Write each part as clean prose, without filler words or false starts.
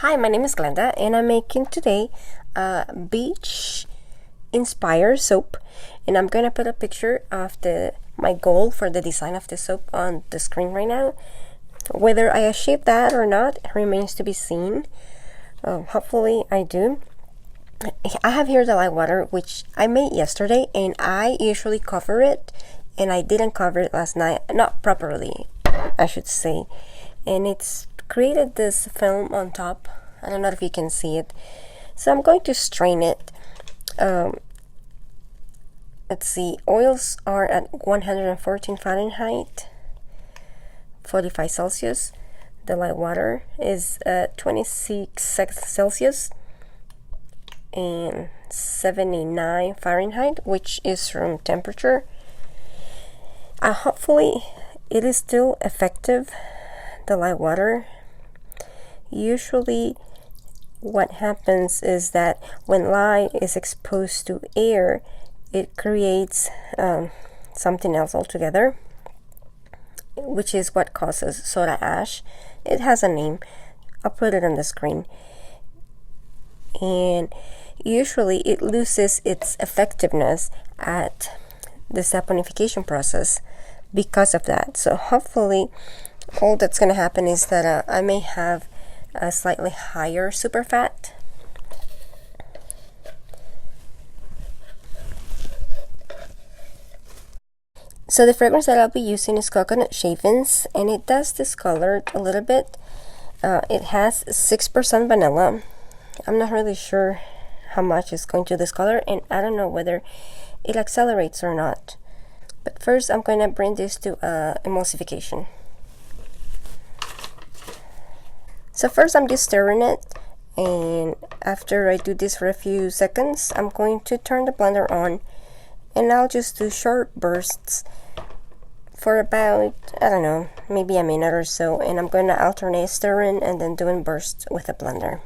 Hi, my name is Glenda and I'm making today a beach inspired soap, and I'm gonna put a picture of my goal for the design of the soap on the screen right now. Whether I achieve that or not remains to be seen. Hopefully I do. I have here the light water, which I made yesterday, and I usually cover it, and I didn't cover it last night, not properly I should say, and it's created this film on top. I don't know if you can see it, so I'm going to strain it. Let's see, oils are at 114 Fahrenheit, 45 Celsius. The light water is at 26 Celsius and 79 Fahrenheit, which is room temperature. Hopefully it is still effective, the light water. Usually what happens is that when light is exposed to air, it creates something else altogether, which is what causes soda ash. It has a name. I'll put it on the screen. And usually it loses its effectiveness at the saponification process because of that. So hopefully all that's going to happen is that I may have a slightly higher superfat. So the fragrance that I'll be using is coconut shavings, and it does discolor a little bit. It has 6% vanilla. I'm not really sure how much is going to discolor, and I don't know whether it accelerates or not. But first I'm going to bring this to emulsification. So first I'm just stirring it, and after I do this for a few seconds, I'm going to turn the blender on, and I'll just do short bursts for about, I don't know, maybe a minute or so, and I'm going to alternate stirring and then doing bursts with the blender.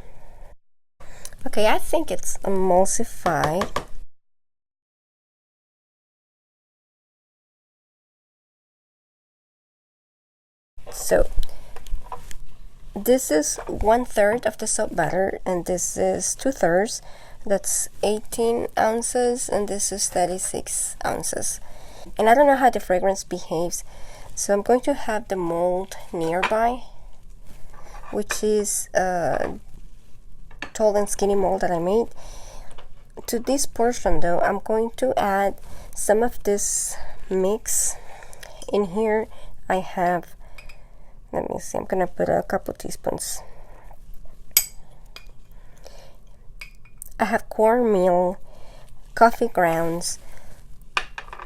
Okay, I think it's emulsified. So this is 1/3 of the soap batter, and this is 2/3. That's 18 ounces, and this is 36 ounces. And I don't know how the fragrance behaves, so I'm going to have the mold nearby, which is a tall and skinny mold that I made. To this portion though, I'm going to add some of this mix. In here I have, let me see, I'm gonna put a couple teaspoons. I have cornmeal, coffee grounds,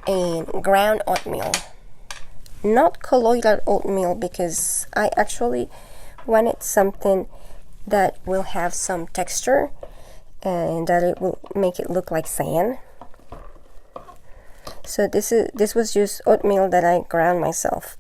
and ground oatmeal. Not colloidal oatmeal, because I actually wanted something that will have some texture and that it will make it look like sand. So this was just oatmeal that I ground myself.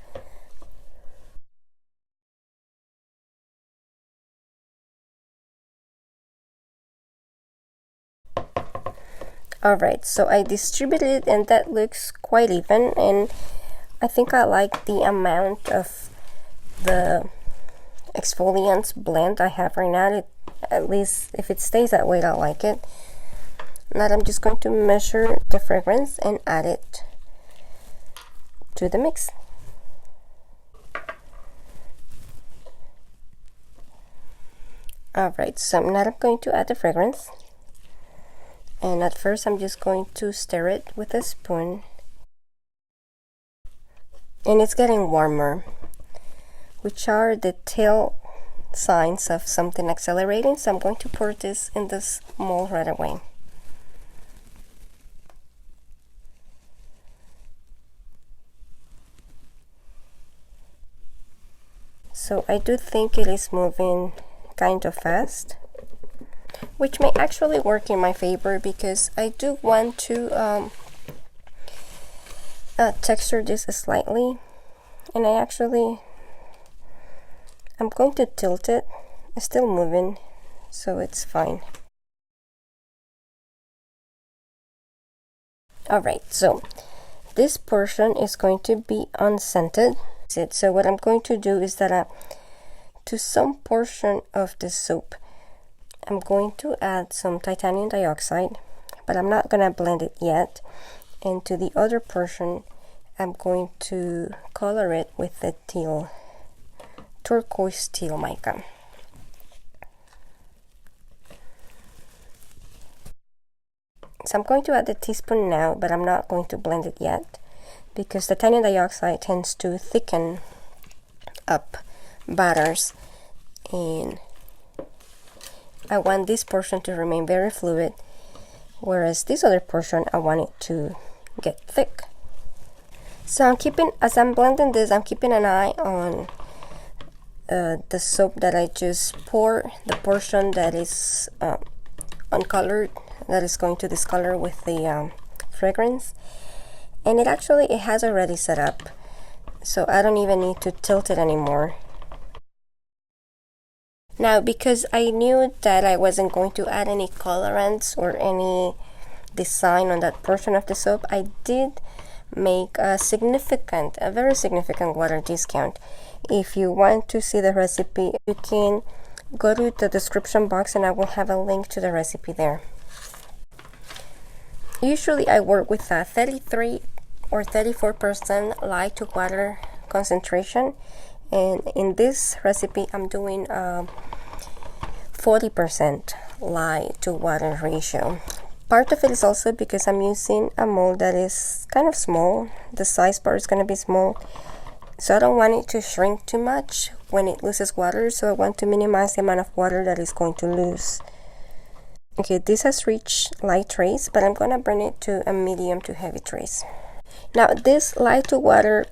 Alright, so I distributed it, and that looks quite even, and I think I like the amount of the exfoliants blend I have right now. At least if it stays that way, I like it. Now I'm just going to measure the fragrance and add it to the mix. Alright, so now I'm going to add the fragrance. And at first I'm just going to stir it with a spoon. And it's getting warmer, which are the tail signs of something accelerating. So I'm going to pour this in this mold right away. So I do think it is moving kind of fast, which may actually work in my favor, because I do want to texture this slightly, and I'm going to tilt it. It's still moving, so it's fine. Alright, so this portion is going to be unscented. So what I'm going to do is that to some portion of the soap, I'm going to add some titanium dioxide, but I'm not going to blend it yet. And to the other portion, I'm going to color it with the teal, turquoise teal mica. So I'm going to add the teaspoon now, but I'm not going to blend it yet because the titanium dioxide tends to thicken up batters, and I want this portion to remain very fluid, whereas this other portion I want it to get thick. So as I'm blending this, I'm keeping an eye on the soap that I just poured, the portion that is uncolored, that is going to discolor with the fragrance. And it has already set up, so I don't even need to tilt it anymore. Now, because I knew that I wasn't going to add any colorants or any design on that portion of the soap, I did make a very significant water discount. If you want to see the recipe, you can go to the description box and I will have a link to the recipe there. Usually I work with a 33 or 34% lye to water concentration, and in this recipe I'm doing 40% lye to water ratio. Part of it is also because I'm using a mold that is kind of small. The size bar is going to be small, so I don't want it to shrink too much when it loses water, so I want to minimize the amount of water that is going to lose. Okay, this has reached light trace, but I'm going to bring it to a medium to heavy trace. Now, this light to water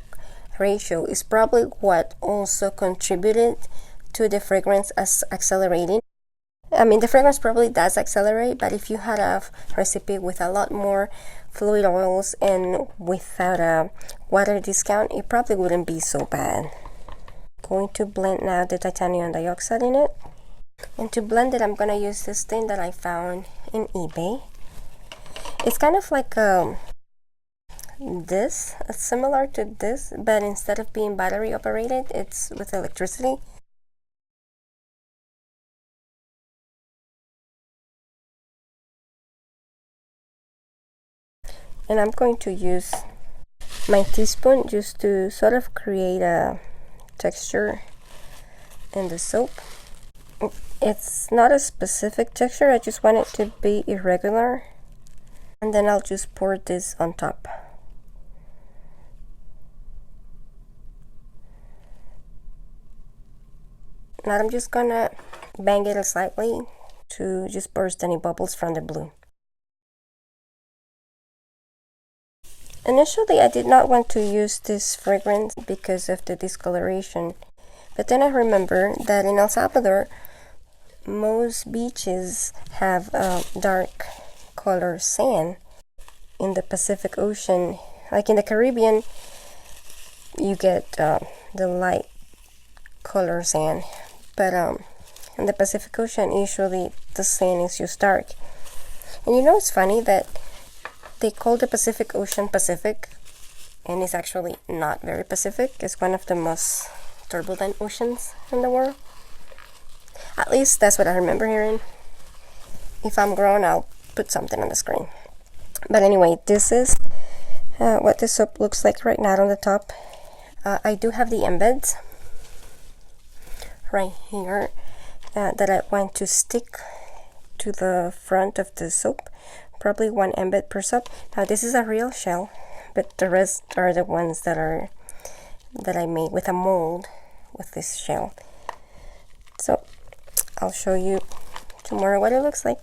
ratio is probably what also contributed to the fragrance as accelerating. I mean, the fragrance probably does accelerate, but if you had a recipe with a lot more fluid oils and without a water discount, it probably wouldn't be so bad. I'm going to blend now the titanium dioxide in it. And to blend it, I'm going to use this thing that I found in eBay. It's kind of like similar to this, but instead of being battery operated, it's with electricity. And I'm going to use my teaspoon just to sort of create a texture in the soap. It's not a specific texture, I just want it to be irregular, and then I'll just pour this on top. Now I'm just gonna bang it slightly to just burst any bubbles from the blue. Initially I did not want to use this fragrance because of the discoloration, but then I remember that in El Salvador most beaches have dark color sand. In the Pacific Ocean, like in the Caribbean, you get the light color sand, but in the Pacific Ocean usually the sand is just dark. And you know, it's funny that they call the Pacific Ocean Pacific, and it's actually not very Pacific. It's one of the most turbulent oceans in the world. At least that's what I remember hearing. If I'm grown, I'll put something on the screen. But anyway, this is what the soap looks like right now on the top. I do have the embeds right here that I want to stick to the front of the soap. Probably one embed per soap. Now this is a real shell, but the rest are the ones that I made with a mold with this shell. So I'll show you tomorrow what it looks like.